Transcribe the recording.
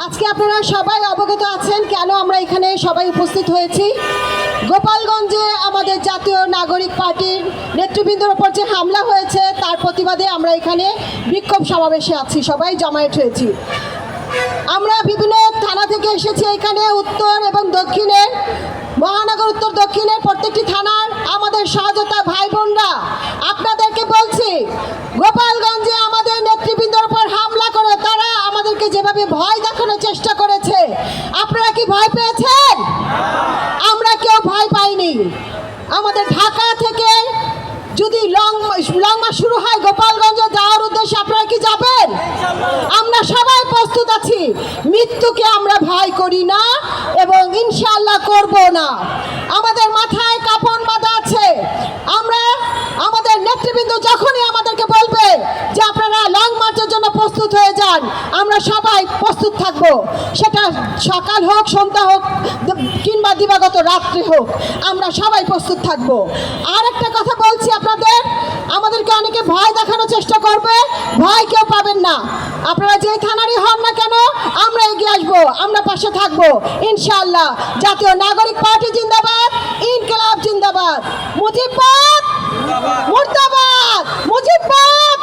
আজকে আপনারা সবাই অবগত আছেন কেন আমরা এখানে সবাই উপস্থিত হয়েছি। গোপালগঞ্জে আমাদের জাতীয় নাগরিক পার্টির নেতৃবৃন্দের ওপর যে হামলা হয়েছে তার প্রতিবাদে আমরা এখানে বিক্ষোভ সমাবেশে আছি, সবাই জমায়েত হয়েছি। আমরা বিভিন্ন থানা থেকে এসেছি এখানে, উত্তর এবং দক্ষিণের, মহানগর উত্তর দক্ষিণের প্রত্যেকটি থানার আমাদের সহযোদ্ধা ভাই বোনরা আপনাদেরকে বলছি, গোপালগঞ্জে আমাদের নেতৃবৃন্দের উপর হামলা করে তারা আমাদেরকে যেভাবে ভয় দেখানোর চেষ্টা করেছে, আপনারা কি ভয় পেয়েছেন? আমরা কেউ ভয় পাইনি। আমাদের ঢাকা থেকে যদি লং মার্চ শুরু হয় গোপালগঞ্জে যাওয়ার উদ্দেশ্যে আপনারা কি যাবেন? আমরা সবাই প্রস্তুত আছি। মৃত্যুকে আমরা ভয় করি না এবং ইনশাআল্লাহ করব না। আমাদের মাথায় কাপড় বাঁধা আছে। আমরা আমাদের নেতৃবৃন্দ যখনই আমাদেরকে বলবে যে আপনারা লং মার্চের জন্য প্রস্তুত হয়ে যান, আমরা সবাই প্রস্তুত থাকব। সেটা সকাল হোক, সন্ধ্যা হোক কিংবা দিবাগত রাত্রি হোক, আমরা সবাই প্রস্তুত থাকব। আর একটা কথা বলছি আপনাদের, আমাদেরকে অনেকে ভয় দেখানোর চেষ্টা করবে, ভয় কেউ পাবেন না। আপনারা যে থানারই হন না কেন, আমরা এগিয়ে আসবো, আমরা পাশে থাকবো ইনশাআল্লাহ। জাতীয় নাগরিক পার্টি জিন্দাবাদ, ইনকিলাব জিন্দাবাদ, মুজিবাদ মুর্দাবাদ, মুজিবাদ